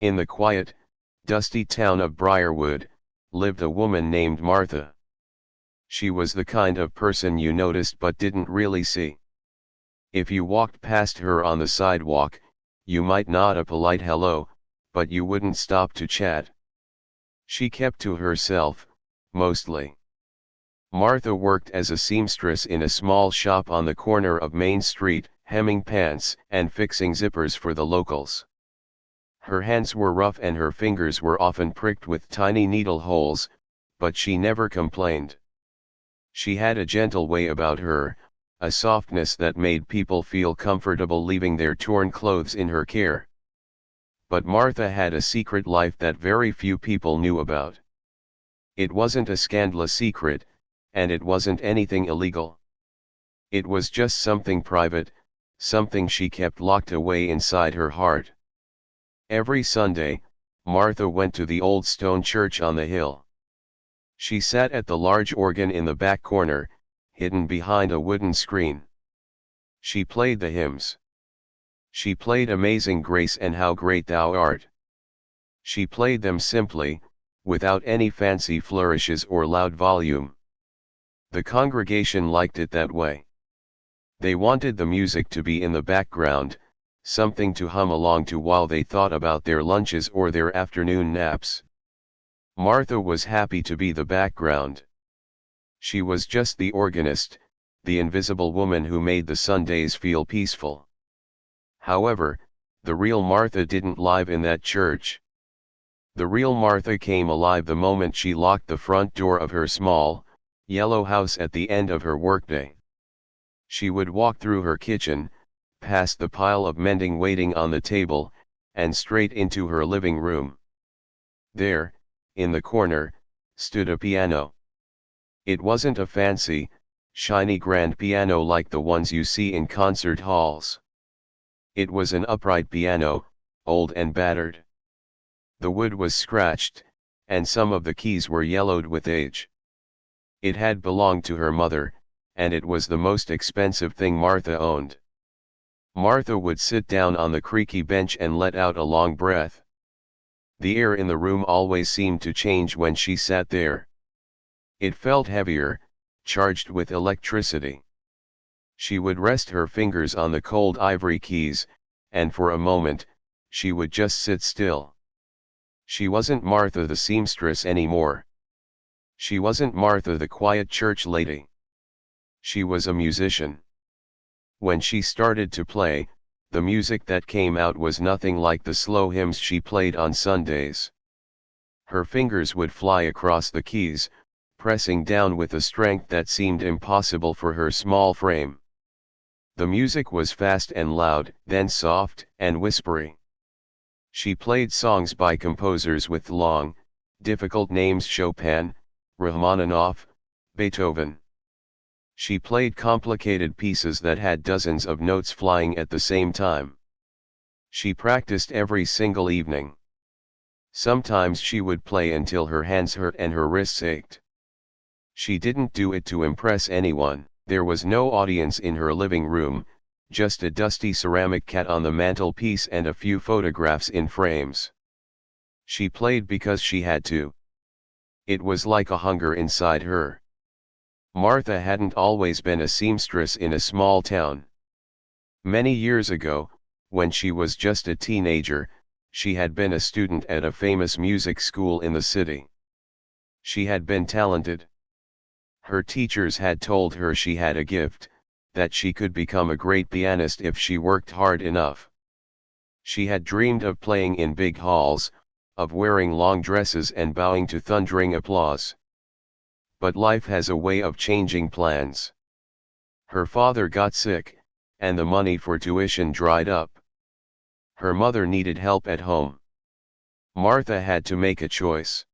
In the quiet, dusty town of Briarwood, lived a woman named Martha. She was the kind of person you noticed but didn't really see. If you walked past her on the sidewalk, you might nod a polite hello, but you wouldn't stop to chat. She kept to herself, mostly. Martha worked as a seamstress in a small shop on the corner of Main Street, hemming pants and fixing zippers for the locals. Her hands were rough and her fingers were often pricked with tiny needle holes, but she never complained. She had a gentle way about her, a softness that made people feel comfortable leaving their torn clothes in her care. But Martha had a secret life that very few people knew about. It wasn't a scandalous secret, and it wasn't anything illegal. It was just something private, something she kept locked away inside her heart. Every Sunday, Martha went to the old stone church on the hill. She sat at the large organ in the back corner, hidden behind a wooden screen. She played the hymns. She played Amazing Grace and How Great Thou Art. She played them simply, without any fancy flourishes or loud volume. The congregation liked it that way. They wanted the music to be in the background, something to hum along to while they thought about their lunches or their afternoon naps. Martha was happy to be the background. She was just the organist, the invisible woman who made the Sundays feel peaceful. However, the real Martha didn't live in that church. The real Martha came alive the moment she locked the front door of her small, yellow house at the end of her workday. She would walk through her kitchen, past the pile of mending waiting on the table, and straight into her living room. There, in the corner, stood a piano. It wasn't a fancy, shiny grand piano like the ones you see in concert halls. It was an upright piano, old and battered. The wood was scratched, and some of the keys were yellowed with age. It had belonged to her mother, and it was the most expensive thing Martha owned. Martha would sit down on the creaky bench and let out a long breath. The air in the room always seemed to change when she sat there. It felt heavier, charged with electricity. She would rest her fingers on the cold ivory keys, and for a moment, she would just sit still. She wasn't Martha the seamstress anymore. She wasn't Martha the quiet church lady. She was a musician. When she started to play, the music that came out was nothing like the slow hymns she played on Sundays. Her fingers would fly across the keys, pressing down with a strength that seemed impossible for her small frame. The music was fast and loud, then soft and whispery. She played songs by composers with long, difficult names: Chopin, Rachmaninoff, Beethoven. She played complicated pieces that had dozens of notes flying at the same time. She practiced every single evening. Sometimes she would play until her hands hurt and her wrists ached. She didn't do it to impress anyone. There was no audience in her living room, just a dusty ceramic cat on the mantelpiece and a few photographs in frames. She played because she had to. It was like a hunger inside her. Martha hadn't always been a seamstress in a small town. Many years ago, when she was just a teenager, she had been a student at a famous music school in the city. She had been talented. Her teachers had told her she had a gift, that she could become a great pianist if she worked hard enough. She had dreamed of playing in big halls, of wearing long dresses and bowing to thundering applause. But life has a way of changing plans. Her father got sick, and the money for tuition dried up. Her mother needed help at home. Martha had to make a choice.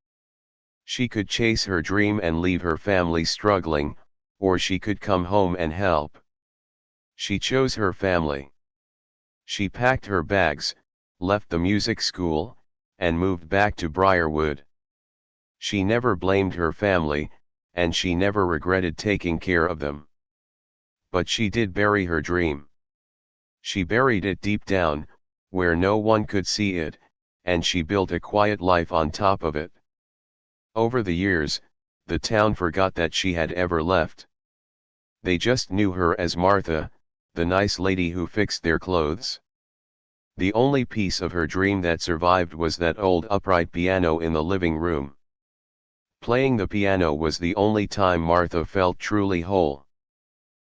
She could chase her dream and leave her family struggling, or she could come home and help. She chose her family. She packed her bags, left the music school, and moved back to Briarwood. She never blamed her family, and she never regretted taking care of them. But she did bury her dream. She buried it deep down, where no one could see it, and she built a quiet life on top of it. Over the years, the town forgot that she had ever left. They just knew her as Martha, the nice lady who fixed their clothes. The only piece of her dream that survived was that old upright piano in the living room. Playing the piano was the only time Martha felt truly whole.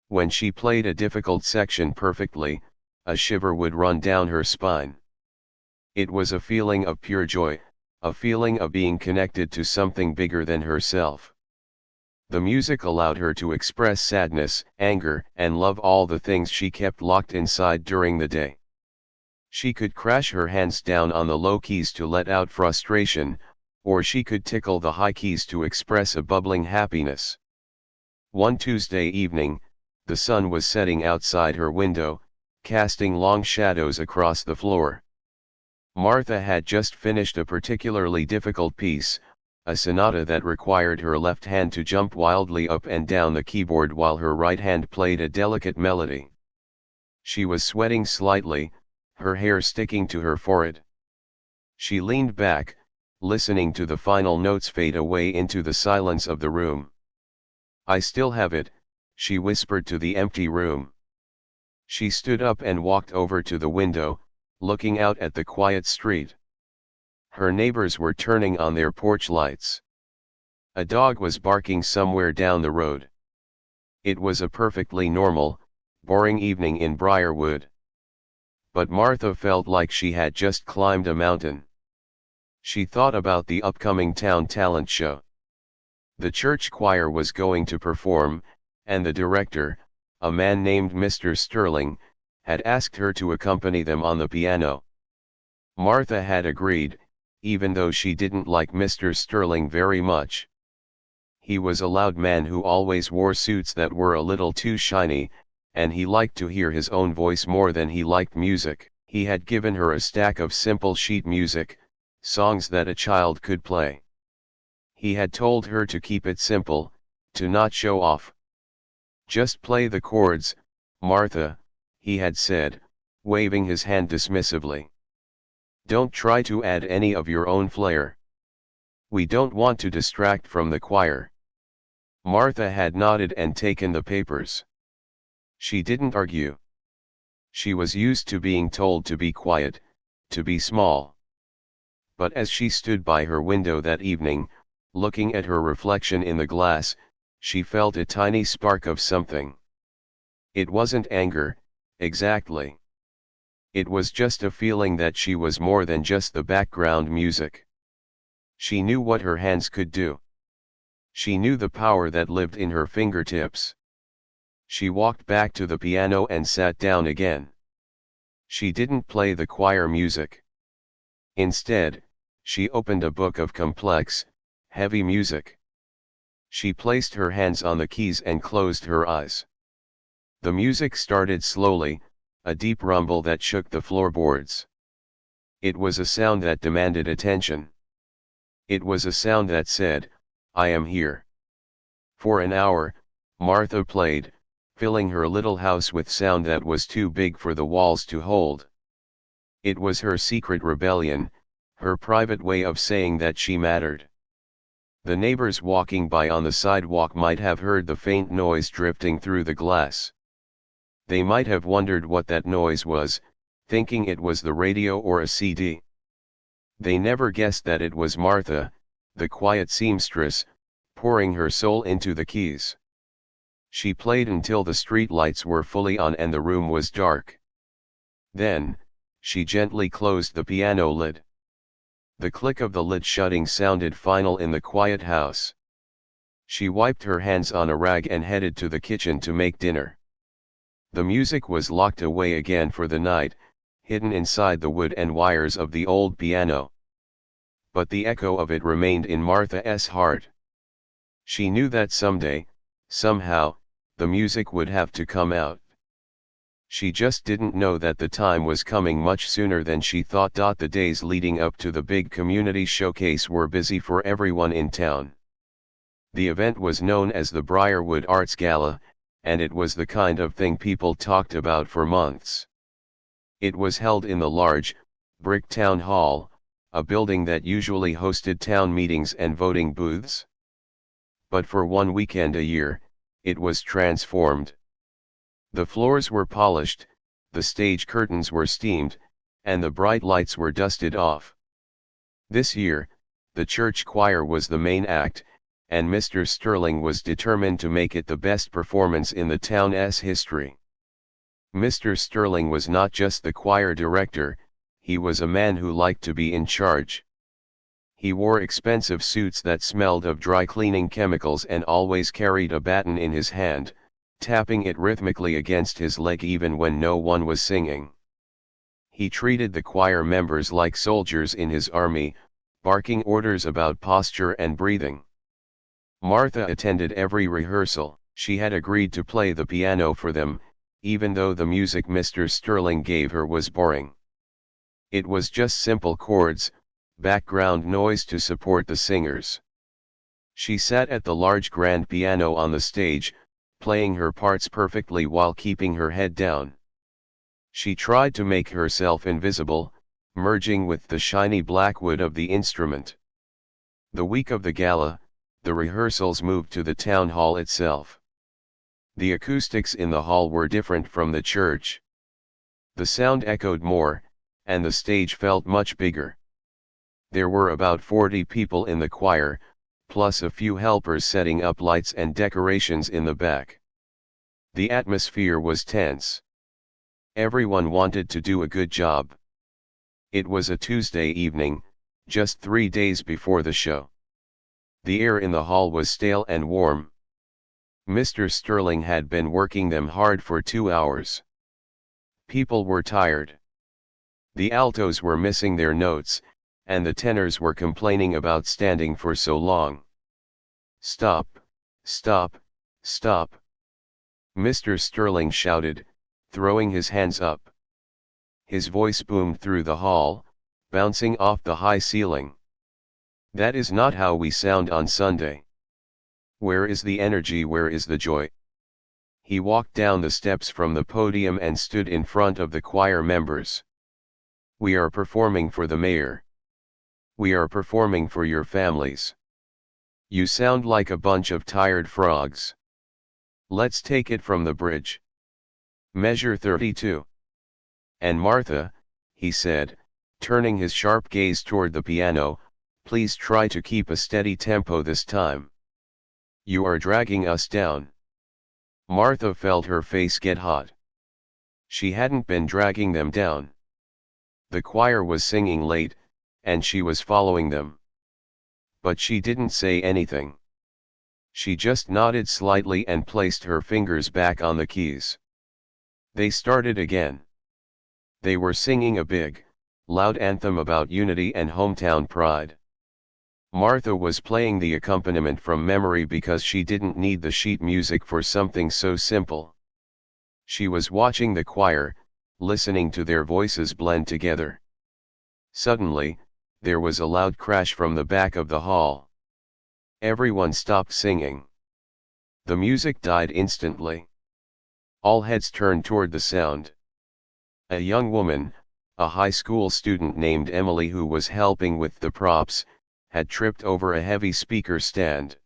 When she played a difficult section perfectly, a shiver would run down her spine. It was a feeling of pure joy, a feeling of being connected to something bigger than herself. The music allowed her to express sadness, anger, and love, all the things she kept locked inside during the day. She could crash her hands down on the low keys to let out frustration, or she could tickle the high keys to express a bubbling happiness. One Tuesday evening, the sun was setting outside her window, casting long shadows across the floor. Martha had just finished a particularly difficult piece, a sonata that required her left hand to jump wildly up and down the keyboard while her right hand played a delicate melody. She was sweating slightly, her hair sticking to her forehead. She leaned back, listening to the final notes fade away into the silence of the room. "I still have it," she whispered to the empty room. She stood up and walked over to the window, looking out at the quiet street. Her neighbors were turning on their porch lights. A dog was barking somewhere down the road. It was a perfectly normal, boring evening in Briarwood. But Martha felt like she had just climbed a mountain. She thought about the upcoming town talent show. The church choir was going to perform, and the director, a man named Mr. Sterling, had asked her to accompany them on the piano. Martha had agreed, even though she didn't like Mr. Sterling very much. He was a loud man who always wore suits that were a little too shiny, and he liked to hear his own voice more than he liked music. He had given her a stack of simple sheet music, songs that a child could play. He had told her to keep it simple, to not show off. "Just play the chords, Martha," he had said, waving his hand dismissively. "Don't try to add any of your own flair. We don't want to distract from the choir." Martha had nodded and taken the papers. She didn't argue. She was used to being told to be quiet, to be small. But as she stood by her window that evening, looking at her reflection in the glass, she felt a tiny spark of something. It wasn't anger, exactly. It was just a feeling that she was more than just the background music. She knew what her hands could do. She knew the power that lived in her fingertips. She walked back to the piano and sat down again. She didn't play the choir music. Instead, she opened a book of complex, heavy music. She placed her hands on the keys and closed her eyes. The music started slowly, a deep rumble that shook the floorboards. It was a sound that demanded attention. It was a sound that said, "I am here." For an hour, Martha played, filling her little house with sound that was too big for the walls to hold. It was her secret rebellion, her private way of saying that she mattered. The neighbors walking by on the sidewalk might have heard the faint noise drifting through the glass. They might have wondered what that noise was, thinking it was the radio or a CD. They never guessed that it was Martha, the quiet seamstress, pouring her soul into the keys. She played until the street lights were fully on and the room was dark. Then, she gently closed the piano lid. The click of the lid shutting sounded final in the quiet house. She wiped her hands on a rag and headed to the kitchen to make dinner. The music was locked away again for the night, hidden inside the wood and wires of the old piano. But the echo of it remained in Martha's heart. She knew that someday, somehow, the music would have to come out. She just didn't know that the time was coming much sooner than she thought. The days leading up to the big community showcase were busy for everyone in town. The event was known as the Briarwood Arts Gala, and it was the kind of thing people talked about for months. It was held in the large, brick town hall, a building that usually hosted town meetings and voting booths. But for one weekend a year, it was transformed. The floors were polished, the stage curtains were steamed, and the bright lights were dusted off. This year, the church choir was the main act, and Mr. Sterling was determined to make it the best performance in the town's history. Mr. Sterling was not just the choir director, he was a man who liked to be in charge. He wore expensive suits that smelled of dry cleaning chemicals and always carried a baton in his hand, tapping it rhythmically against his leg even when no one was singing. He treated the choir members like soldiers in his army, barking orders about posture and breathing. Martha attended every rehearsal. She had agreed to play the piano for them, even though the music Mr. Sterling gave her was boring. It was just simple chords, background noise to support the singers. She sat at the large grand piano on the stage, playing her parts perfectly while keeping her head down. She tried to make herself invisible, merging with the shiny black wood of the instrument. The week of the gala, the rehearsals moved to the town hall itself. The acoustics in the hall were different from the church. The sound echoed more, and the stage felt much bigger. There were about 40 people in the choir, plus a few helpers setting up lights and decorations in the back. The atmosphere was tense. Everyone wanted to do a good job. It was a Tuesday evening, just 3 days before the show. The air in the hall was stale and warm. Mr. Sterling had been working them hard for 2 hours. People were tired. The altos were missing their notes, and the tenors were complaining about standing for so long. "Stop, stop, stop!" Mr. Sterling shouted, throwing his hands up. His voice boomed through the hall, bouncing off the high ceiling. "That is not how we sound on Sunday. Where is the energy? Where is the joy?" He walked down the steps from the podium and stood in front of the choir members. "We are performing for the mayor. We are performing for your families. You sound like a bunch of tired frogs. Let's take it from the bridge. Measure 32. And Martha," he said, turning his sharp gaze toward the piano, "please try to keep a steady tempo this time. You are dragging us down." Martha felt her face get hot. She hadn't been dragging them down. The choir was singing late, and she was following them. But she didn't say anything. She just nodded slightly and placed her fingers back on the keys. They started again. They were singing a big, loud anthem about unity and hometown pride. Martha was playing the accompaniment from memory because she didn't need the sheet music for something so simple. She was watching the choir, listening to their voices blend together. Suddenly, there was a loud crash from the back of the hall. Everyone stopped singing. The music died instantly. All heads turned toward the sound. A young woman, a high school student named Emily who was helping with the props, had tripped over a heavy speaker stand.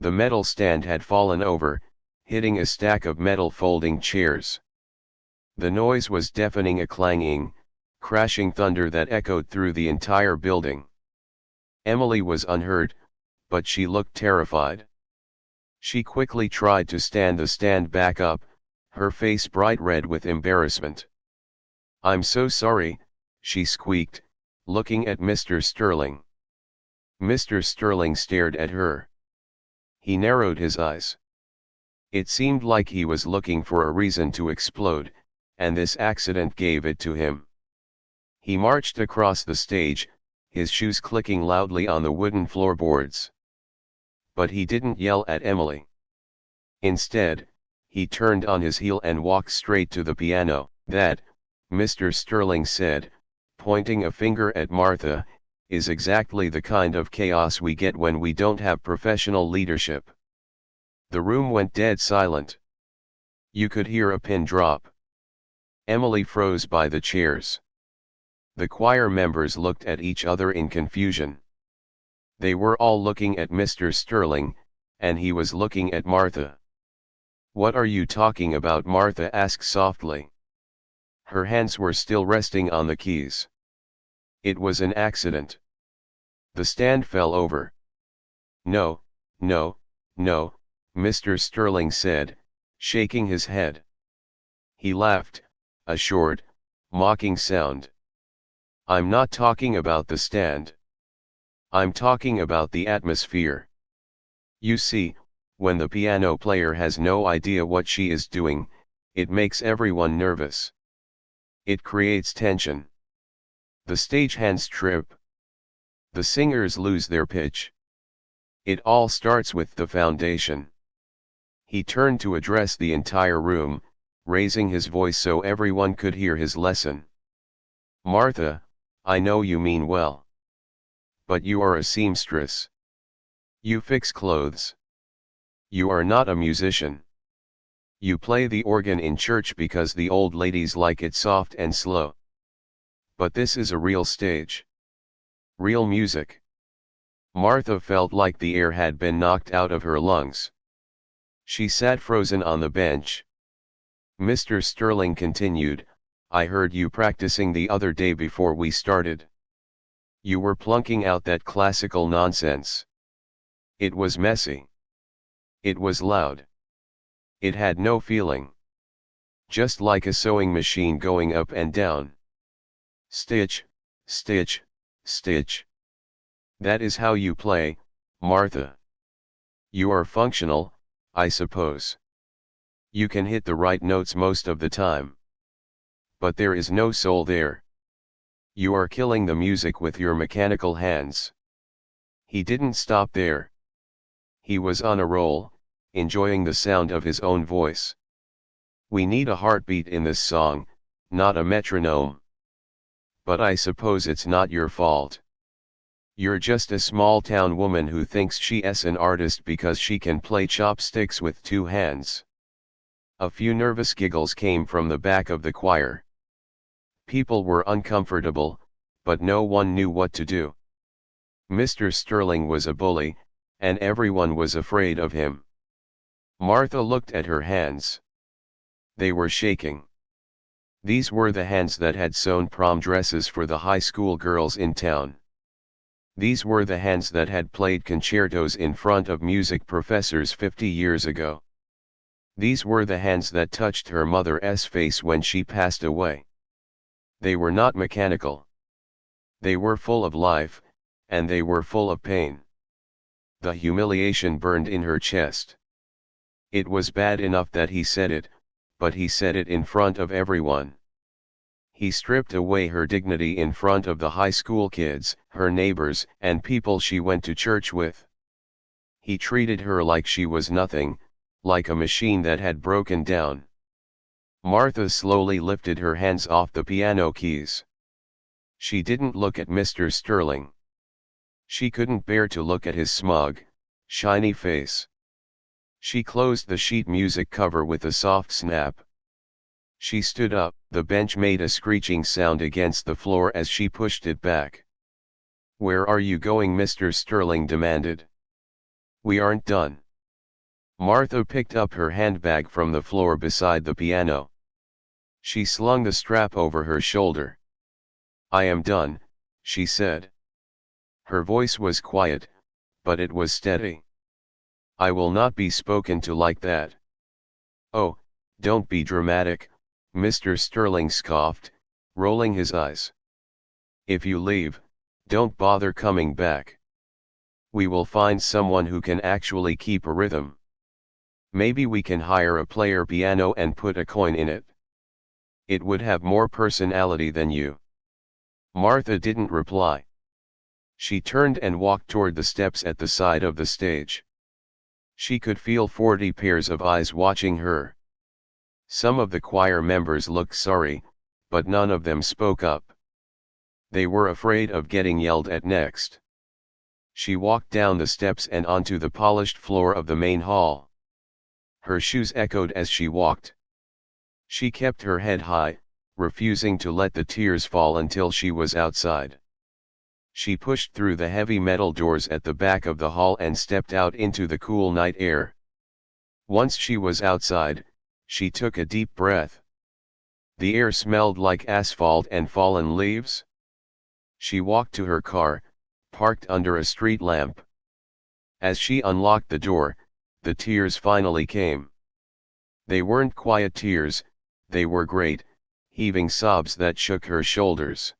The metal stand had fallen over, hitting a stack of metal folding chairs. The noise was deafening, a clanging, crashing thunder that echoed through the entire building. Emily was unhurt, but she looked terrified. She quickly tried to stand the stand back up, her face bright red with embarrassment. "I'm so sorry," she squeaked, looking at Mr. Sterling. Mr. Sterling stared at her. He narrowed his eyes. It seemed like he was looking for a reason to explode, and this accident gave it to him. He marched across the stage, his shoes clicking loudly on the wooden floorboards. But he didn't yell at Emily. Instead, he turned on his heel and walked straight to the piano. "That," Mr. Sterling said, pointing a finger at Martha, "is exactly the kind of chaos we get when we don't have professional leadership." The room went dead silent. You could hear a pin drop. Emily froze by the chairs. The choir members looked at each other in confusion. They were all looking at Mr. Sterling, and he was looking at Martha. "What are you talking about?" Martha asked softly. Her hands were still resting on the keys. "It was an accident. The stand fell over." "No, no, no," Mr. Sterling said, shaking his head. He laughed, a short, mocking sound. "I'm not talking about the stand. I'm talking about the atmosphere. You see, when the piano player has no idea what she is doing, it makes everyone nervous. It creates tension. The stagehands trip. The singers lose their pitch. It all starts with the foundation." He turned to address the entire room, raising his voice so everyone could hear his lesson. "Martha, I know you mean well. But you are a seamstress. You fix clothes. You are not a musician. You play the organ in church because the old ladies like it soft and slow. But this is a real stage. Real music." Martha felt like the air had been knocked out of her lungs. She sat frozen on the bench. Mr. Sterling continued, "I heard you practicing the other day before we started. You were plunking out that classical nonsense. It was messy. It was loud. It had no feeling. Just like a sewing machine going up and down. Stitch, stitch, stitch. That is how you play, Martha. You are functional, I suppose. You can hit the right notes most of the time. But there is no soul there. You are killing the music with your mechanical hands." He didn't stop there. He was on a roll, enjoying the sound of his own voice. "We need a heartbeat in this song, not a metronome. But I suppose it's not your fault. You're just a small-town woman who thinks she's an artist because she can play chopsticks with two hands." A few nervous giggles came from the back of the choir. People were uncomfortable, but no one knew what to do. Mr. Sterling was a bully, and everyone was afraid of him. Martha looked at her hands. They were shaking. These were the hands that had sewn prom dresses for the high school girls in town. These were the hands that had played concertos in front of music professors 50 years ago. These were the hands that touched her mother's face when she passed away. They were not mechanical. They were full of life, and they were full of pain. The humiliation burned in her chest. It was bad enough that he said it, but he said it in front of everyone. He stripped away her dignity in front of the high school kids, her neighbors, and people she went to church with. He treated her like she was nothing, like a machine that had broken down. Martha slowly lifted her hands off the piano keys. She didn't look at Mr. Sterling. She couldn't bear to look at his smug, shiny face. She closed the sheet music cover with a soft snap. She stood up. The bench made a screeching sound against the floor as she pushed it back. "Where are you going?" Mr. Sterling demanded. "We aren't done." Martha picked up her handbag from the floor beside the piano. She slung the strap over her shoulder. "I am done," she said. Her voice was quiet, but it was steady. "I will not be spoken to like that." "Oh, don't be dramatic," Mr. Sterling scoffed, rolling his eyes. "If you leave, don't bother coming back. We will find someone who can actually keep a rhythm. Maybe we can hire a player piano and put a coin in it. It would have more personality than you." Martha didn't reply. She turned and walked toward the steps at the side of the stage. She could feel 40 pairs of eyes watching her. Some of the choir members looked sorry, but none of them spoke up. They were afraid of getting yelled at next. She walked down the steps and onto the polished floor of the main hall. Her shoes echoed as she walked. She kept her head high, refusing to let the tears fall until she was outside. She pushed through the heavy metal doors at the back of the hall and stepped out into the cool night air. Once she was outside, she took a deep breath. The air smelled like asphalt and fallen leaves. She walked to her car, parked under a street lamp. As she unlocked the door, the tears finally came. They weren't quiet tears, they were great, heaving sobs that shook her shoulders.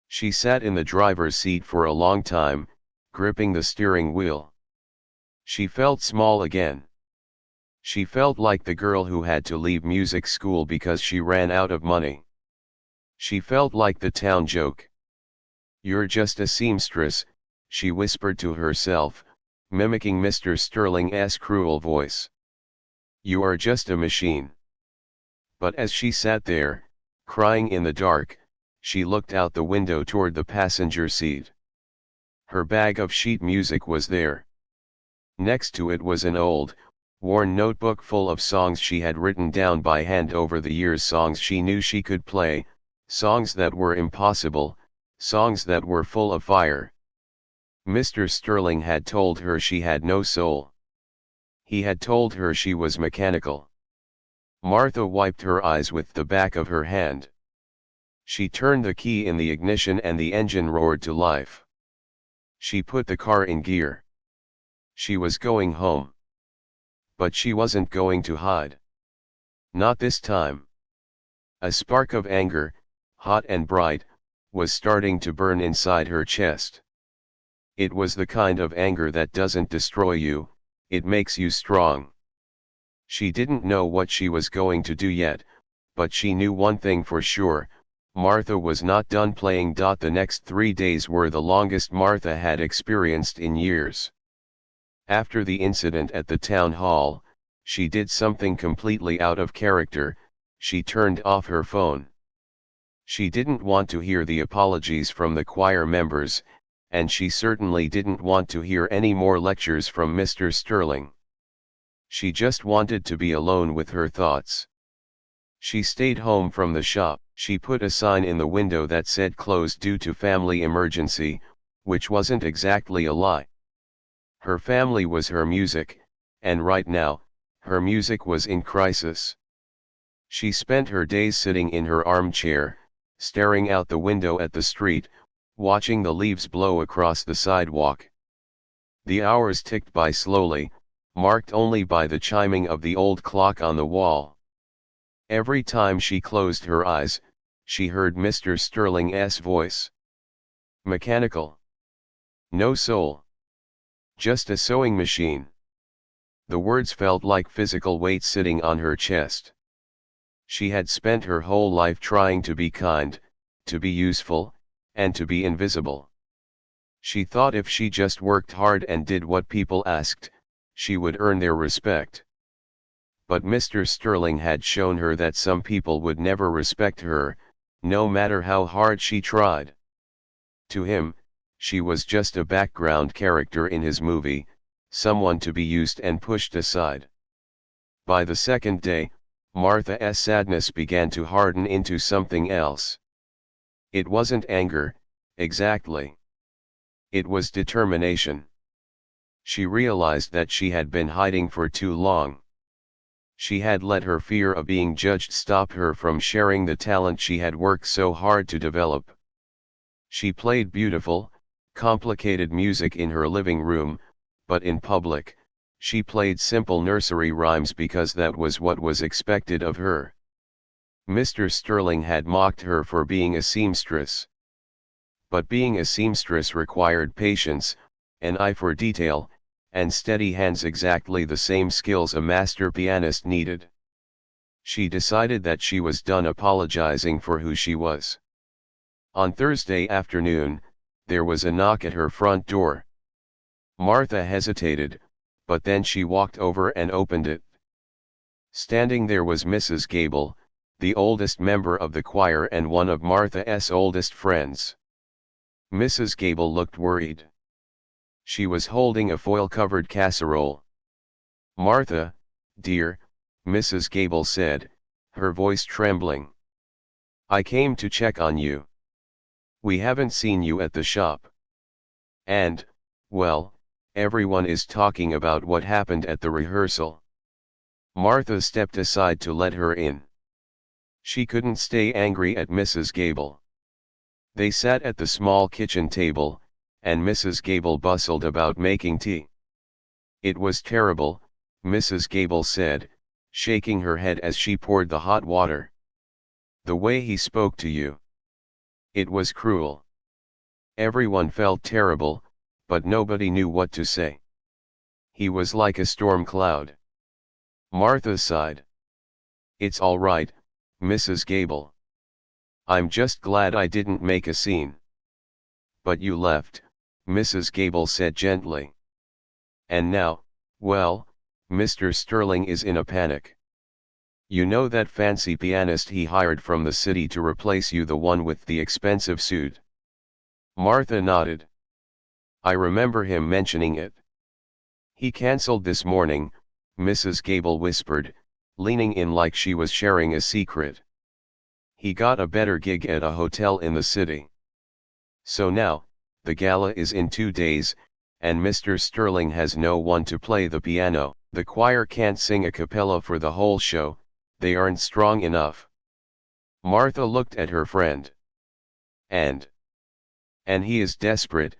She sat in the driver's seat for a long time, gripping the steering wheel. She felt small again. She felt like the girl who had to leave music school because she ran out of money. She felt like the town joke. "You're just a seamstress," she whispered to herself, mimicking Mr. Sterling's cruel voice. "You are just a machine." But as she sat there, crying in the dark, she looked out the window toward the passenger seat. Her bag of sheet music was there. Next to it was an old, worn notebook full of songs she had written down by hand over the years, songs she knew she could play, songs that were impossible, songs that were full of fire. Mr. Sterling had told her she had no soul. He had told her she was mechanical. Martha wiped her eyes with the back of her hand. She turned the key in the ignition and the engine roared to life. She put the car in gear. She was going home. But she wasn't going to hide. Not this time. A spark of anger, hot and bright, was starting to burn inside her chest. It was the kind of anger that doesn't destroy you, it makes you strong. She didn't know what she was going to do yet, but she knew one thing for sure: Martha was not done playing. The next 3 days were the longest Martha had experienced in years. After the incident at the town hall, she did something completely out of character. She turned off her phone. She didn't want to hear the apologies from the choir members, and she certainly didn't want to hear any more lectures from Mr. Sterling. She just wanted to be alone with her thoughts. She stayed home from the shop. She put a sign in the window that said "closed due to family emergency," which wasn't exactly a lie. Her family was her music, and right now, her music was in crisis. She spent her days sitting in her armchair, staring out the window at the street, watching the leaves blow across the sidewalk. The hours ticked by slowly, marked only by the chiming of the old clock on the wall. Every time she closed her eyes, she heard Mr. Sterling's voice. Mechanical. No soul. Just a sewing machine. The words felt like physical weight sitting on her chest. She had spent her whole life trying to be kind, to be useful, and to be invisible. She thought if she just worked hard and did what people asked, she would earn their respect. But Mr. Sterling had shown her that some people would never respect her, no matter how hard she tried. To him, she was just a background character in his movie, someone to be used and pushed aside. By the second day, Martha's sadness began to harden into something else. It wasn't anger, exactly. It was determination. She realized that she had been hiding for too long. She had let her fear of being judged stop her from sharing the talent she had worked so hard to develop. She played beautiful, complicated music in her living room, but in public, she played simple nursery rhymes because that was what was expected of her. Mr. Sterling had mocked her for being a seamstress. But being a seamstress required patience, an eye for detail, and steady hands, exactly the same skills a master pianist needed. She decided that she was done apologizing for who she was. On Thursday afternoon, there was a knock at her front door. Martha hesitated, but then she walked over and opened it. Standing there was Mrs. Gable, the oldest member of the choir and one of Martha's oldest friends. Mrs. Gable looked worried. She was holding a foil-covered casserole. "Martha, dear," Mrs. Gable said, her voice trembling. I came to check on you. We haven't seen you at the shop. And, well, everyone is talking about what happened at the rehearsal. Martha stepped aside to let her in. She couldn't stay angry at Mrs. Gable. They sat at the small kitchen table, and Mrs. Gable bustled about making tea. It was terrible, Mrs. Gable said, shaking her head as she poured the hot water. The way he spoke to you. It was cruel. Everyone felt terrible, but nobody knew what to say. He was like a storm cloud. Martha sighed. It's all right, Mrs. Gable. I'm just glad I didn't make a scene. But you left, Mrs. Gable said gently. And now, well, Mr. Sterling is in a panic. You know that fancy pianist he hired from the city to replace you, the one with the expensive suit? Martha nodded. I remember him mentioning it. He cancelled this morning, Mrs. Gable whispered, leaning in like she was sharing a secret. He got a better gig at a hotel in the city. So now, the gala is in 2 days, and Mr. Sterling has no one to play the piano. The choir can't sing a cappella for the whole show, they aren't strong enough. Martha looked at her friend. And he is desperate,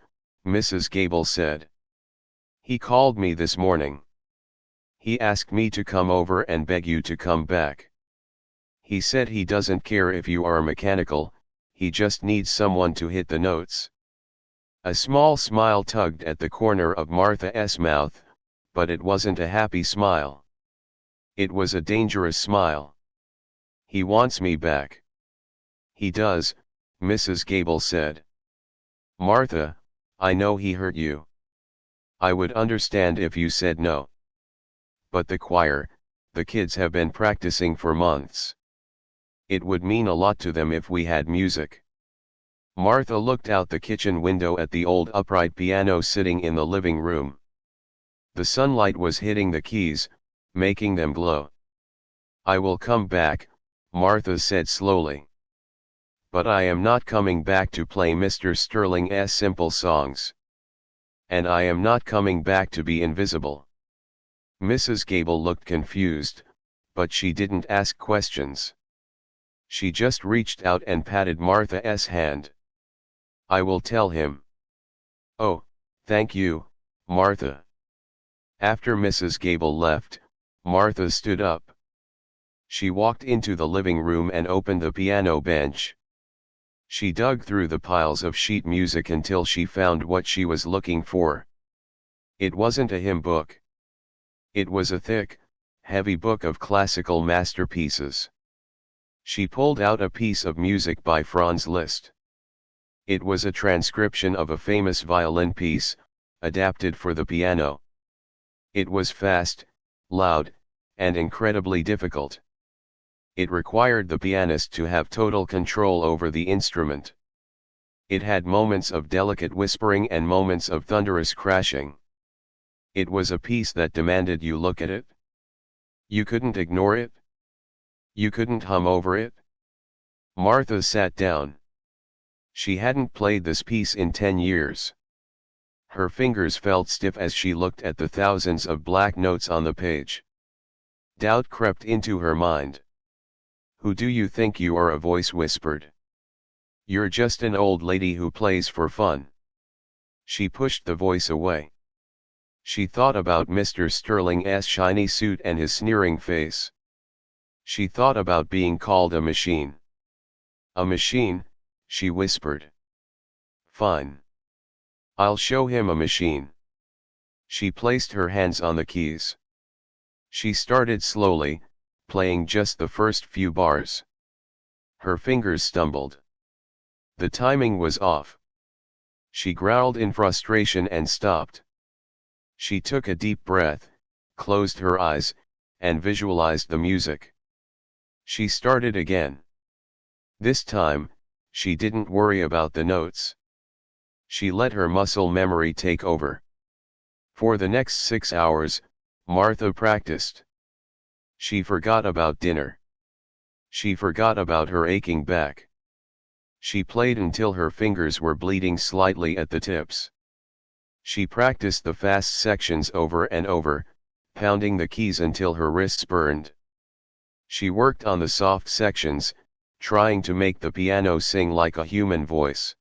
Mrs. Gable said. He called me this morning. He asked me to come over and beg you to come back. He said he doesn't care if you are mechanical, he just needs someone to hit the notes. A small smile tugged at the corner of Martha's mouth, but it wasn't a happy smile. It was a dangerous smile. He wants me back. He does, Mrs. Gable said. Martha, I know he hurt you. I would understand if you said no. But the choir, the kids have been practicing for months. It would mean a lot to them if we had music. Martha looked out the kitchen window at the old upright piano sitting in the living room. The sunlight was hitting the keys, making them glow. I will come back, Martha said slowly. But I am not coming back to play Mr. Sterling's simple songs. And I am not coming back to be invisible. Mrs. Gable looked confused, but she didn't ask questions. She just reached out and patted Martha's hand. I will tell him. Oh, thank you, Martha. After Mrs. Gable left, Martha stood up. She walked into the living room and opened the piano bench. She dug through the piles of sheet music until she found what she was looking for. It wasn't a hymn book. It was a thick, heavy book of classical masterpieces. She pulled out a piece of music by Franz Liszt. It was a transcription of a famous violin piece, adapted for the piano. It was fast, loud, and incredibly difficult. It required the pianist to have total control over the instrument. It had moments of delicate whispering and moments of thunderous crashing. It was a piece that demanded you look at it. You couldn't ignore it. You couldn't hum over it. Martha sat down. She hadn't played this piece in 10 years. Her fingers felt stiff as she looked at the thousands of black notes on the page. Doubt crept into her mind. Who do you think you are? A voice whispered. You're just an old lady who plays for fun. She pushed the voice away. She thought about Mr. Sterling's shiny suit and his sneering face. She thought about being called a machine. A machine, she whispered. Fine. I'll show him a machine. She placed her hands on the keys. She started slowly, playing just the first few bars. Her fingers stumbled. The timing was off. She growled in frustration and stopped. She took a deep breath, closed her eyes, and visualized the music. She started again. This time, she didn't worry about the notes. She let her muscle memory take over. For the next 6 hours, Martha practiced. She forgot about dinner. She forgot about her aching back. She played until her fingers were bleeding slightly at the tips. She practiced the fast sections over and over, pounding the keys until her wrists burned. She worked on the soft sections, trying to make the piano sing like a human voice.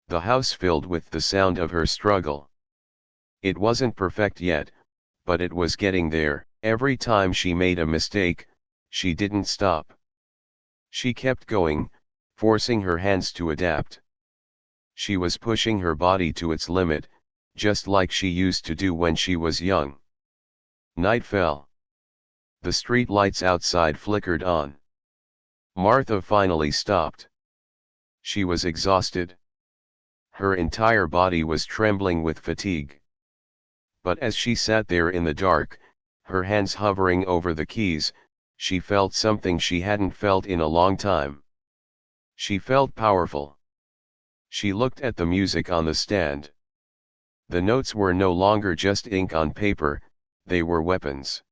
The house filled with the sound of her struggle. It wasn't perfect yet, but it was getting there. Every time she made a mistake, she didn't stop. She kept going, forcing her hands to adapt. She was pushing her body to its limit, just like she used to do when she was young. Night fell. The street lights outside flickered on. Martha finally stopped. She was exhausted. Her entire body was trembling with fatigue. But as she sat there in the dark, her hands hovering over the keys, she felt something she hadn't felt in a long time. She felt powerful. She looked at the music on the stand. The notes were no longer just ink on paper, they were weapons.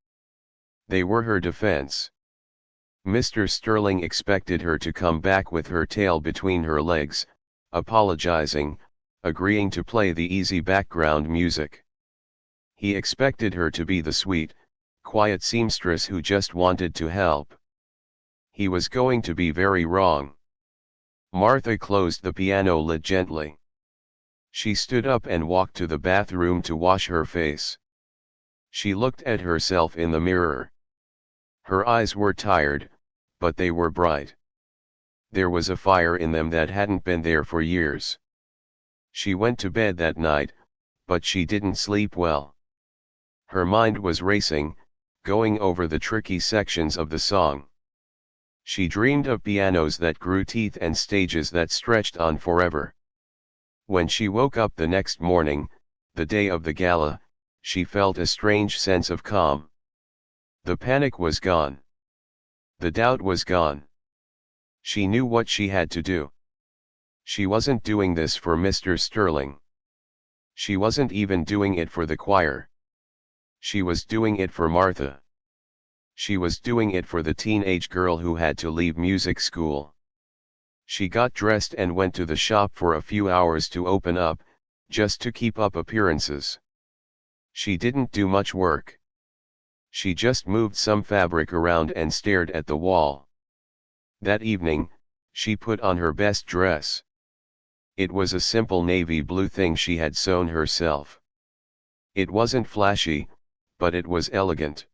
They were her defense. Mr. Sterling expected her to come back with her tail between her legs, apologizing, agreeing to play the easy background music. He expected her to be the sweet, quiet seamstress who just wanted to help. He was going to be very wrong. Martha closed the piano lid gently. She stood up and walked to the bathroom to wash her face. She looked at herself in the mirror. Her eyes were tired, but they were bright. There was a fire in them that hadn't been there for years. She went to bed that night, but she didn't sleep well. Her mind was racing, going over the tricky sections of the song. She dreamed of pianos that grew teeth and stages that stretched on forever. When she woke up the next morning, the day of the gala, she felt a strange sense of calm. The panic was gone. The doubt was gone. She knew what she had to do. She wasn't doing this for Mr. Sterling. She wasn't even doing it for the choir. She was doing it for Martha. She was doing it for the teenage girl who had to leave music school. She got dressed and went to the shop for a few hours to open up, just to keep up appearances. She didn't do much work. She just moved some fabric around and stared at the wall. That evening, she put on her best dress. It was a simple navy blue thing she had sewn herself. It wasn't flashy, but it was elegant.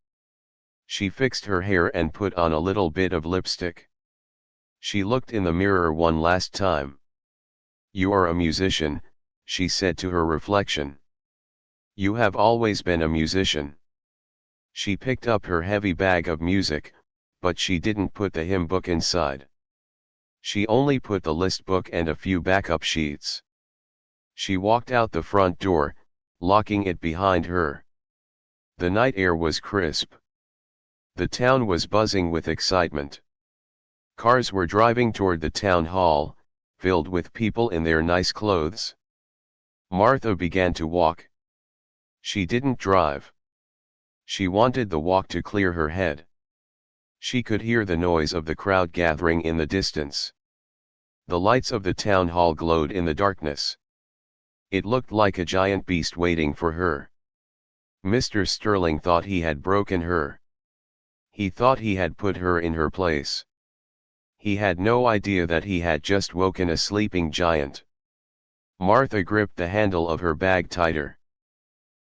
She fixed her hair and put on a little bit of lipstick. She looked in the mirror one last time. "You are a musician," she said to her reflection. "You have always been a musician." She picked up her heavy bag of music, but she didn't put the hymn book inside. She only put the list book and a few backup sheets. She walked out the front door, locking it behind her. The night air was crisp. The town was buzzing with excitement. Cars were driving toward the town hall, filled with people in their nice clothes. Martha began to walk. She didn't drive. She wanted the walk to clear her head. She could hear the noise of the crowd gathering in the distance. The lights of the town hall glowed in the darkness. It looked like a giant beast waiting for her. Mr. Sterling thought he had broken her. He thought he had put her in her place. He had no idea that he had just woken a sleeping giant. Martha gripped the handle of her bag tighter.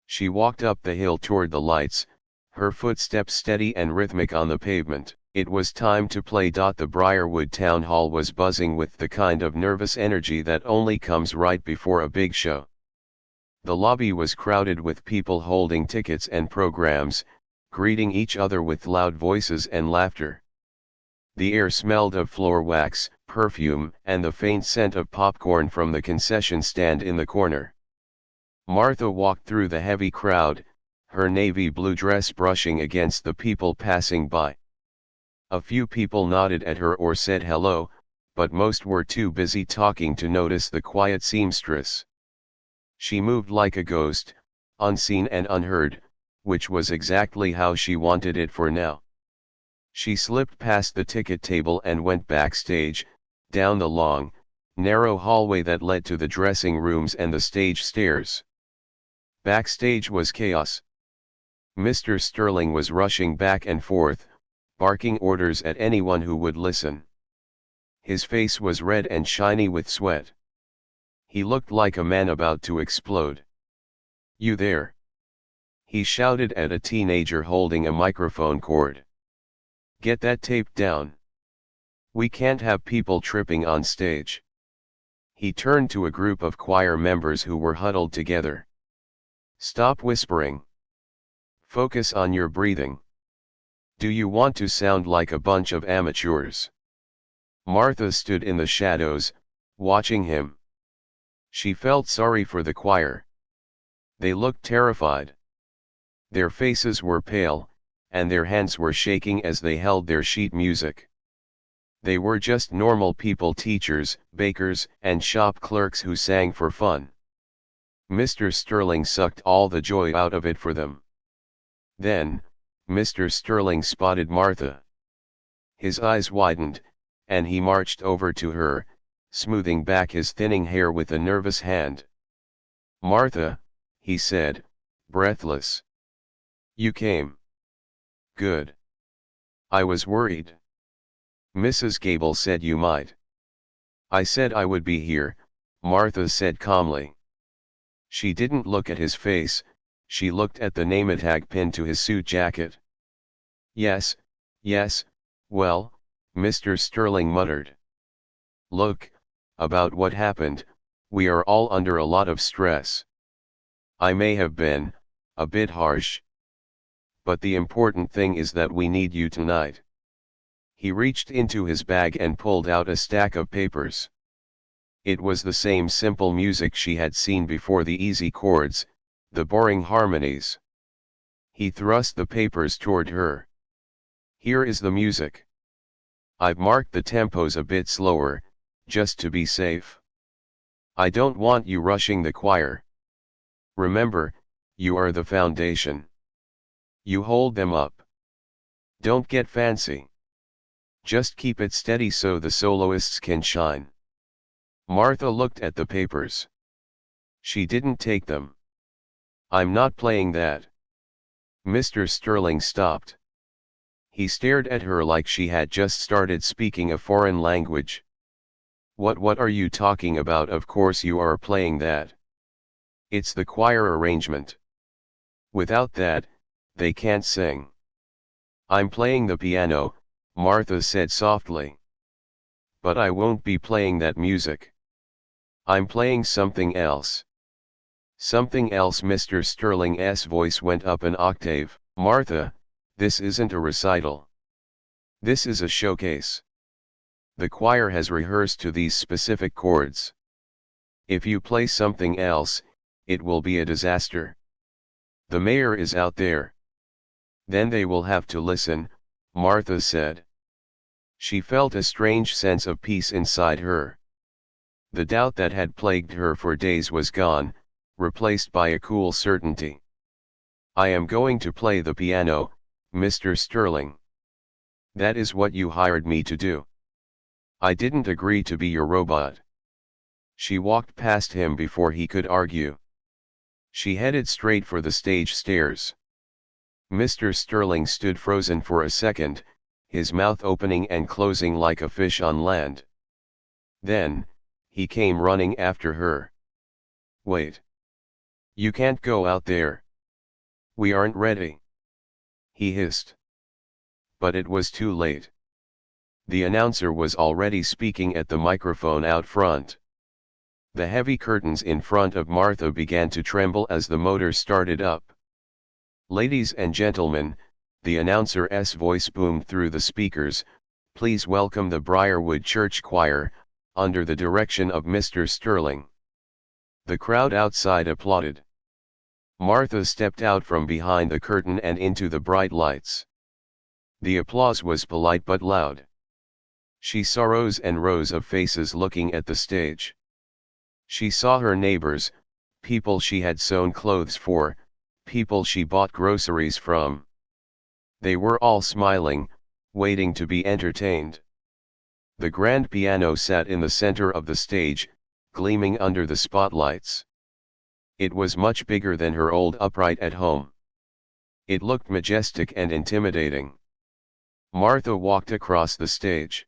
She walked up the hill toward the lights, her footsteps steady and rhythmic on the pavement. It was time to play. The Briarwood Town Hall was buzzing with the kind of nervous energy that only comes right before a big show. The lobby was crowded with people holding tickets and programs, greeting each other with loud voices and laughter. The air smelled of floor wax, perfume, and the faint scent of popcorn from the concession stand in the corner. Martha walked through the heavy crowd, her navy blue dress brushing against the people passing by. A few people nodded at her or said hello, but most were too busy talking to notice the quiet seamstress. She moved like a ghost, unseen and unheard, which was exactly how she wanted it for now. She slipped past the ticket table and went backstage, down the long, narrow hallway that led to the dressing rooms and the stage stairs. Backstage was chaos. Mr. Sterling was rushing back and forth, barking orders at anyone who would listen. His face was red and shiny with sweat. He looked like a man about to explode. "You there?" he shouted at a teenager holding a microphone cord. "Get that tape down. We can't have people tripping on stage." He turned to a group of choir members who were huddled together. "Stop whispering. Focus on your breathing. Do you want to sound like a bunch of amateurs?" Martha stood in the shadows, watching him. She felt sorry for the choir. They looked terrified. Their faces were pale, and their hands were shaking as they held their sheet music. They were just normal people, teachers, bakers, and shop clerks who sang for fun. Mr. Sterling sucked all the joy out of it for them. Then, Mr. Sterling spotted Martha. His eyes widened, and he marched over to her, smoothing back his thinning hair with a nervous hand. "Martha," he said, breathless. "You came. Good. I was worried. Mrs. Gable said you might." "I said I would be here," Martha said calmly. She didn't look at his face, she looked at the name tag pinned to his suit jacket. Yes, well," Mr. Sterling muttered. "Look, about what happened, we are all under a lot of stress. I may have been a bit harsh. But the important thing is that we need you tonight." He reached into his bag and pulled out a stack of papers. It was the same simple music she had seen before, the easy chords, the boring harmonies. He thrust the papers toward her. "Here is the music. I've marked the tempos a bit slower, just to be safe. I don't want you rushing the choir. Remember, you are the foundation. You hold them up. Don't get fancy. Just keep it steady so the soloists can shine." Martha looked at the papers. She didn't take them. "I'm not playing that." Mr. Sterling stopped. He stared at her like she had just started speaking a foreign language. What are you talking about? Of course you are playing that. It's the choir arrangement. Without that, they can't sing." "I'm playing the piano," Martha said softly. "But I won't be playing that music. I'm playing something else." "Something else?" Mr. Sterling's voice went up an octave. "Martha, this isn't a recital. This is a showcase. The choir has rehearsed to these specific chords. If you play something else, it will be a disaster. The mayor is out there." "Then they will have to listen," Martha said. She felt a strange sense of peace inside her. The doubt that had plagued her for days was gone, replaced by a cool certainty. "I am going to play the piano, Mr. Sterling. That is what you hired me to do. I didn't agree to be your robot." She walked past him before he could argue. She headed straight for the stage stairs. Mr. Sterling stood frozen for a second, his mouth opening and closing like a fish on land. Then, he came running after her. "Wait. You can't go out there. We aren't ready," he hissed. But it was too late. The announcer was already speaking at the microphone out front. The heavy curtains in front of Martha began to tremble as the motor started up. "Ladies and gentlemen," the announcer's voice boomed through the speakers, "please welcome the Briarwood Church Choir, under the direction of Mr. Sterling." The crowd outside applauded. Martha stepped out from behind the curtain and into the bright lights. The applause was polite but loud. She saw rows and rows of faces looking at the stage. She saw her neighbors, people she had sewn clothes for, people she bought groceries from. They were all smiling, waiting to be entertained. The grand piano sat in the center of the stage, gleaming under the spotlights. It was much bigger than her old upright at home. It looked majestic and intimidating. Martha walked across the stage.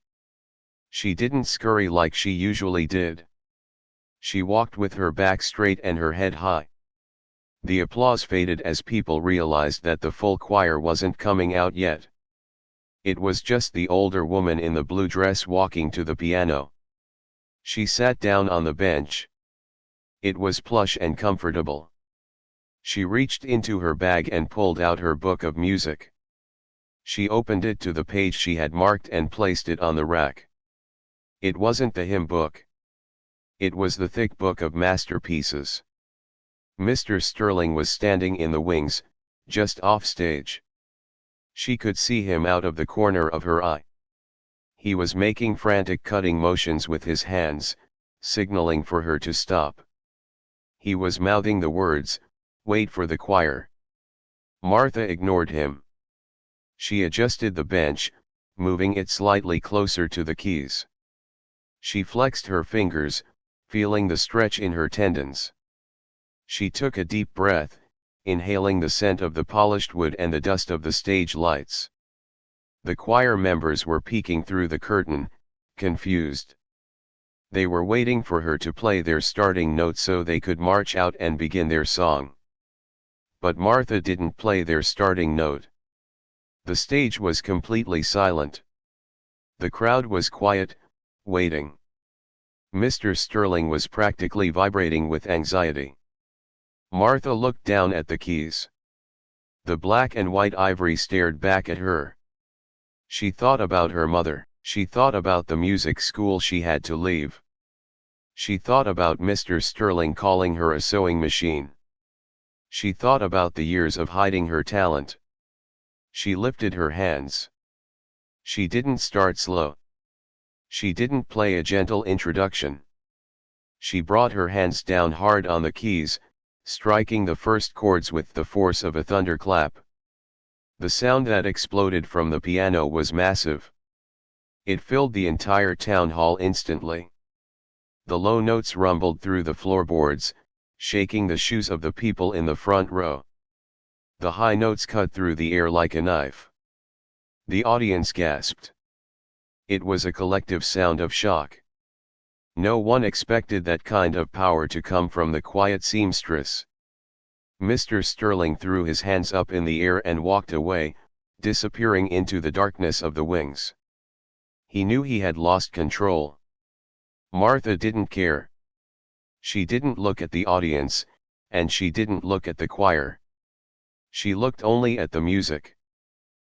She didn't scurry like she usually did. She walked with her back straight and her head high. The applause faded as people realized that the full choir wasn't coming out yet. It was just the older woman in the blue dress walking to the piano. She sat down on the bench. It was plush and comfortable. She reached into her bag and pulled out her book of music. She opened it to the page she had marked and placed it on the rack. It wasn't the hymn book. It was the thick book of masterpieces. Mr. Sterling was standing in the wings, just off stage. She could see him out of the corner of her eye. He was making frantic cutting motions with his hands, signaling for her to stop. He was mouthing the words, "Wait for the choir." Martha ignored him. She adjusted the bench, moving it slightly closer to the keys. She flexed her fingers, feeling the stretch in her tendons. She took a deep breath, inhaling the scent of the polished wood and the dust of the stage lights. The choir members were peeking through the curtain, confused. They were waiting for her to play their starting note so they could march out and begin their song. But Martha didn't play their starting note. The stage was completely silent. The crowd was quiet, waiting. Mr. Sterling was practically vibrating with anxiety. Martha looked down at the keys. The black and white ivory stared back at her. She thought about her mother. She thought about the music school she had to leave. She thought about Mr. Sterling calling her a sewing machine. She thought about the years of hiding her talent. She lifted her hands. She didn't start slow. She didn't play a gentle introduction. She brought her hands down hard on the keys, striking the first chords with the force of a thunderclap. The sound that exploded from the piano was massive. It filled the entire town hall instantly. The low notes rumbled through the floorboards, shaking the shoes of the people in the front row. The high notes cut through the air like a knife. The audience gasped. It was a collective sound of shock. No one expected that kind of power to come from the quiet seamstress. Mr. Sterling threw his hands up in the air and walked away, disappearing into the darkness of the wings. He knew he had lost control. Martha didn't care. She didn't look at the audience, and she didn't look at the choir. She looked only at the music.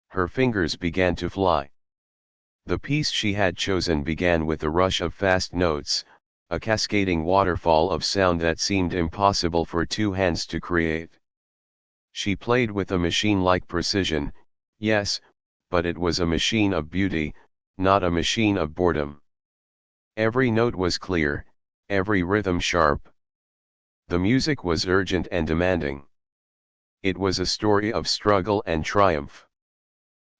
Her fingers began to fly. The piece she had chosen began with a rush of fast notes, a cascading waterfall of sound that seemed impossible for two hands to create. She played with a machine-like precision, yes, but it was a machine of beauty, not a machine of boredom. Every note was clear, every rhythm sharp. The music was urgent and demanding. It was a story of struggle and triumph.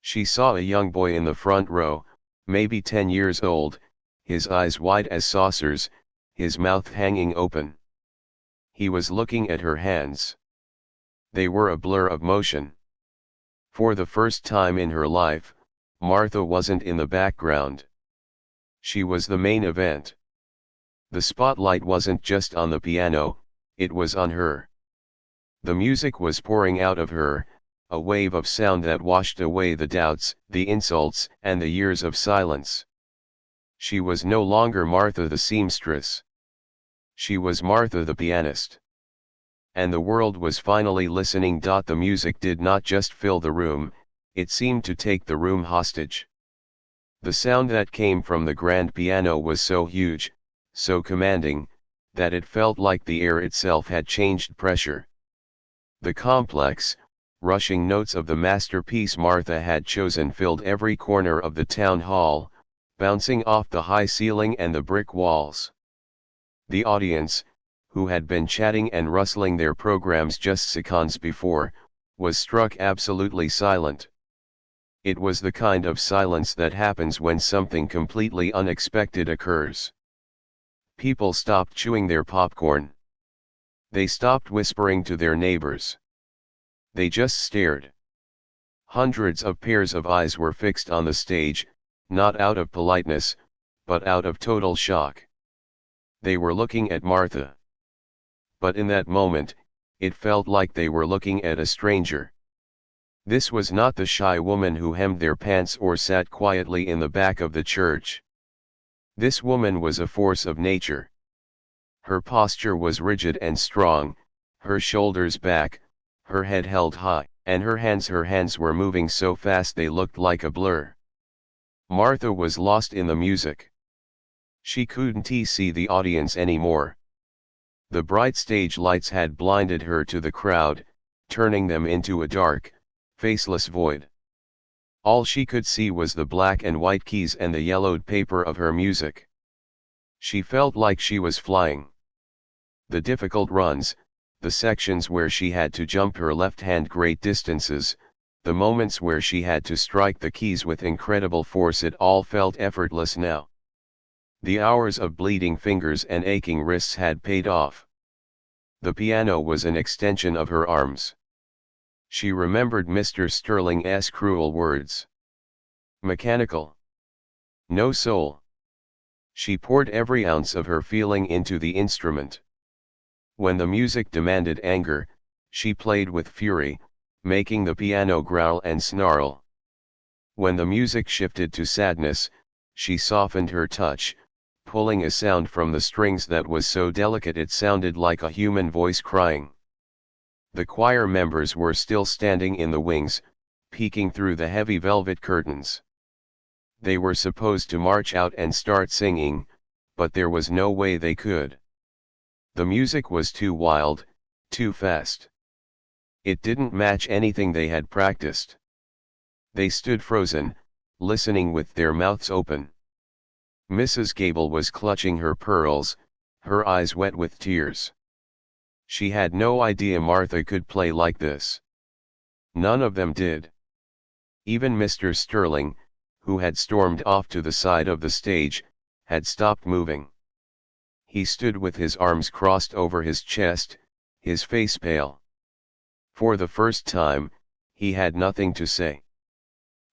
She saw a young boy in the front row, maybe 10 years old, his eyes wide as saucers, his mouth hanging open. He was looking at her hands. They were a blur of motion. For the first time in her life, Martha wasn't in the background. She was the main event. The spotlight wasn't just on the piano, it was on her. The music was pouring out of her, a wave of sound that washed away the doubts, the insults, and the years of silence. She was no longer Martha the seamstress. She was Martha the pianist. And the world was finally listening. The music did not just fill the room, it seemed to take the room hostage. The sound that came from the grand piano was so huge, so commanding, that it felt like the air itself had changed pressure. The complex, rushing notes of the masterpiece Martha had chosen filled every corner of the town hall, bouncing off the high ceiling and the brick walls. The audience, who had been chatting and rustling their programs just seconds before, was struck absolutely silent. It was the kind of silence that happens when something completely unexpected occurs. People stopped chewing their popcorn. They stopped whispering to their neighbors. They just stared. Hundreds of pairs of eyes were fixed on the stage, not out of politeness, but out of total shock. They were looking at Martha. But in that moment, it felt like they were looking at a stranger. This was not the shy woman who hemmed their pants or sat quietly in the back of the church. This woman was a force of nature. Her posture was rigid and strong, her shoulders back, her head held high, and her hands were moving so fast they looked like a blur. Martha was lost in the music. She couldn't see the audience anymore. The bright stage lights had blinded her to the crowd, turning them into a dark, faceless void. All she could see was the black and white keys and the yellowed paper of her music. She felt like she was flying. The difficult runs, the sections where she had to jump her left hand great distances, the moments where she had to strike the keys with incredible force, it all felt effortless now. The hours of bleeding fingers and aching wrists had paid off. The piano was an extension of her arms. She remembered Mr. Sterling's cruel words. Mechanical. No soul. She poured every ounce of her feeling into the instrument. When the music demanded anger, she played with fury, making the piano growl and snarl. When the music shifted to sadness, she softened her touch, pulling a sound from the strings that was so delicate it sounded like a human voice crying. The choir members were still standing in the wings, peeking through the heavy velvet curtains. They were supposed to march out and start singing, but there was no way they could. The music was too wild, too fast. It didn't match anything they had practiced. They stood frozen, listening with their mouths open. Mrs. Gable was clutching her pearls, her eyes wet with tears. She had no idea Martha could play like this. None of them did. Even Mr. Sterling, who had stormed off to the side of the stage, had stopped moving. He stood with his arms crossed over his chest, his face pale. For the first time, he had nothing to say.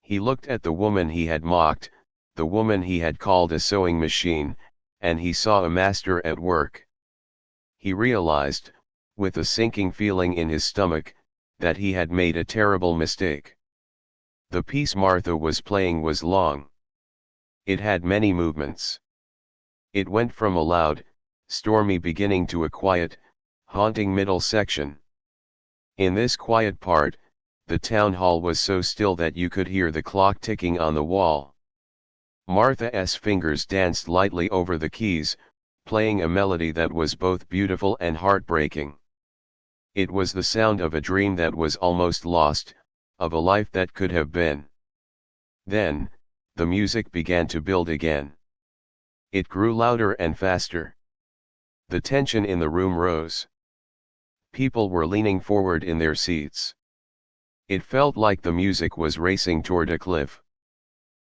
He looked at the woman he had mocked, the woman he had called a sewing machine, and he saw a master at work. He realized, with a sinking feeling in his stomach, that he had made a terrible mistake. The piece Martha was playing was long. It had many movements. It went from a loud, stormy beginning to a quiet, haunting middle section. In this quiet part, the town hall was so still that you could hear the clock ticking on the wall. Martha's fingers danced lightly over the keys, playing a melody that was both beautiful and heartbreaking. It was the sound of a dream that was almost lost, of a life that could have been. Then, the music began to build again. It grew louder and faster. The tension in the room rose. People were leaning forward in their seats. It felt like the music was racing toward a cliff.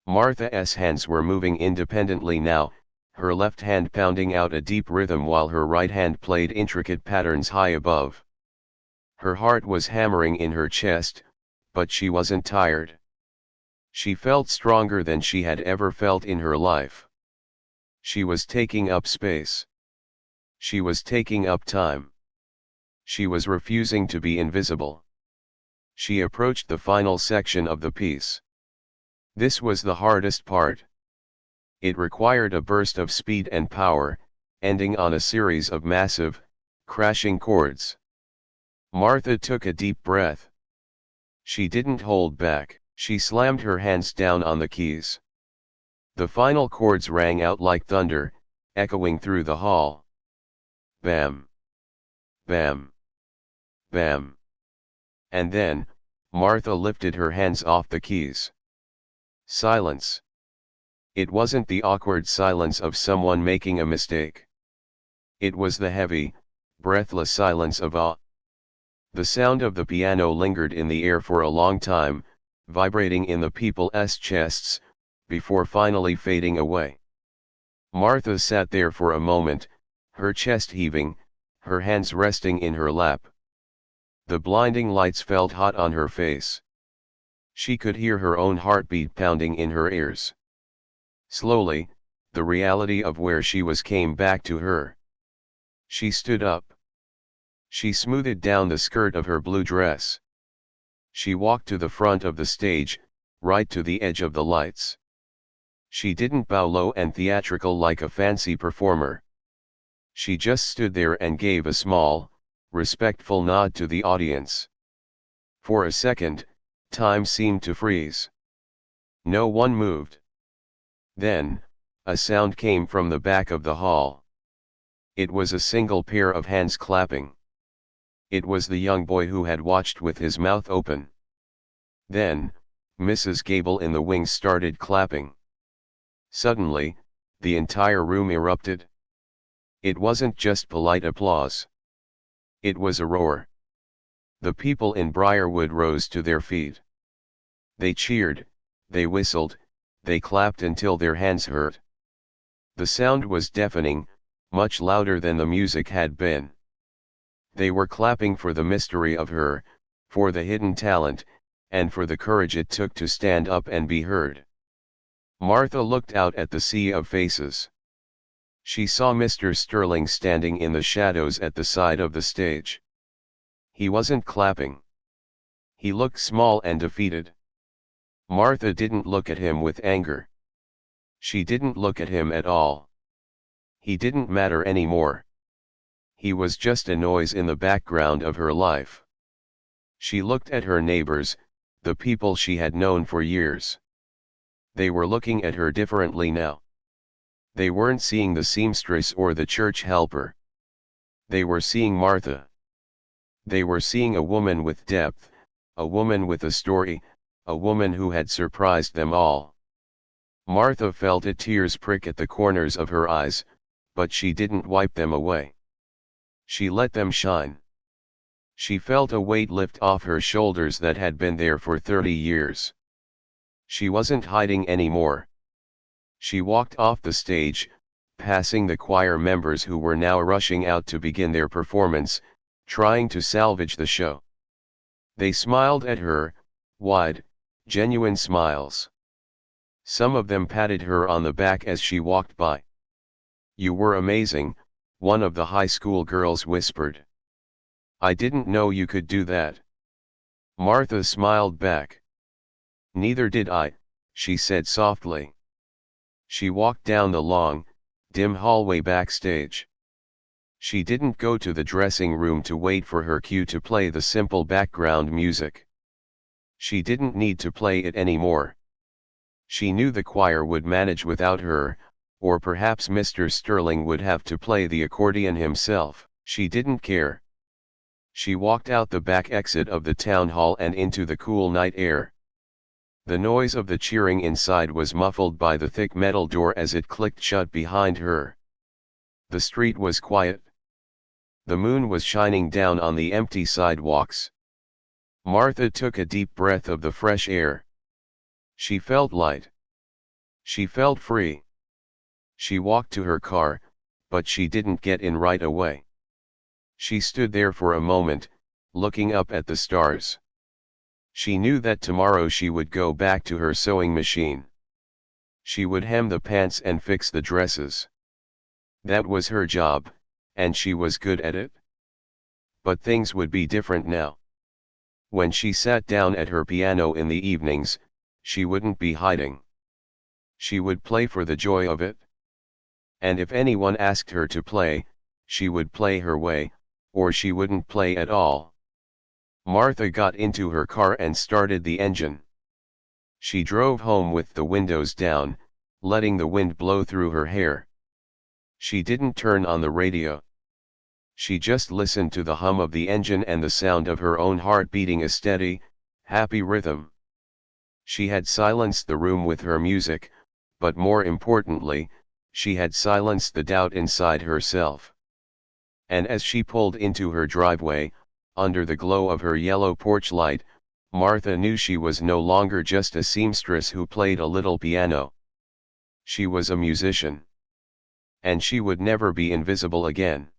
Martha's hands were moving independently now, her left hand pounding out a deep rhythm while her right hand played intricate patterns high above. Her heart was hammering in her chest, but she wasn't tired. She felt stronger than she had ever felt in her life. She was taking up space. She was taking up time. She was refusing to be invisible. She approached the final section of the piece. This was the hardest part. It required a burst of speed and power, ending on a series of massive, crashing chords. Martha took a deep breath. She didn't hold back. She slammed her hands down on the keys. The final chords rang out like thunder, echoing through the hall. Bam! Bam! Bam! And then, Martha lifted her hands off the keys. Silence. It wasn't the awkward silence of someone making a mistake. It was the heavy, breathless silence of awe. The sound of the piano lingered in the air for a long time, vibrating in the people's chests, before finally fading away. Martha sat there for a moment, her chest heaving, her hands resting in her lap. The blinding lights felt hot on her face. She could hear her own heartbeat pounding in her ears. Slowly, the reality of where she was came back to her. She stood up. She smoothed down the skirt of her blue dress. She walked to the front of the stage, right to the edge of the lights. She didn't bow low and theatrical like a fancy performer. She just stood there and gave a small, respectful nod to the audience. For a second, time seemed to freeze. No one moved. Then, a sound came from the back of the hall. It was a single pair of hands clapping. It was the young boy who had watched with his mouth open. Then, Mrs. Gable in the wings started clapping. Suddenly, the entire room erupted. It wasn't just polite applause. It was a roar. The people in Briarwood rose to their feet. They cheered, they whistled, they clapped until their hands hurt. The sound was deafening, much louder than the music had been. They were clapping for the mystery of her, for the hidden talent, and for the courage it took to stand up and be heard. Martha looked out at the sea of faces. She saw Mr. Sterling standing in the shadows at the side of the stage. He wasn't clapping. He looked small and defeated. Martha didn't look at him with anger. She didn't look at him at all. He didn't matter anymore. He was just a noise in the background of her life. She looked at her neighbors, the people she had known for years. They were looking at her differently now. They weren't seeing the seamstress or the church helper. They were seeing Martha. They were seeing a woman with depth, a woman with a story, a woman who had surprised them all. Martha felt a tears prick at the corners of her eyes, but she didn't wipe them away. She let them shine. She felt a weight lift off her shoulders that had been there for 30 years. She wasn't hiding anymore. She walked off the stage, passing the choir members who were now rushing out to begin their performance, trying to salvage the show. They smiled at her, wide, genuine smiles. Some of them patted her on the back as she walked by. "You were amazing," one of the high school girls whispered. "I didn't know you could do that." Martha smiled back. "Neither did I," she said softly. She walked down the long, dim hallway backstage. She didn't go to the dressing room to wait for her cue to play the simple background music. She didn't need to play it anymore. She knew the choir would manage without her, or perhaps Mr. Sterling would have to play the accordion himself. She didn't care. She walked out the back exit of the town hall and into the cool night air. The noise of the cheering inside was muffled by the thick metal door as it clicked shut behind her. The street was quiet. The moon was shining down on the empty sidewalks. Martha took a deep breath of the fresh air. She felt light. She felt free. She walked to her car, but she didn't get in right away. She stood there for a moment, looking up at the stars. She knew that tomorrow she would go back to her sewing machine. She would hem the pants and fix the dresses. That was her job, and she was good at it. But things would be different now. When she sat down at her piano in the evenings, she wouldn't be hiding. She would play for the joy of it. And if anyone asked her to play, she would play her way, or she wouldn't play at all. Martha got into her car and started the engine. She drove home with the windows down, letting the wind blow through her hair. She didn't turn on the radio. She just listened to the hum of the engine and the sound of her own heart beating a steady, happy rhythm. She had silenced the room with her music, but more importantly, she had silenced the doubt inside herself. And as she pulled into her driveway, under the glow of her yellow porch light, Martha knew she was no longer just a seamstress who played a little piano. She was a musician. And she would never be invisible again.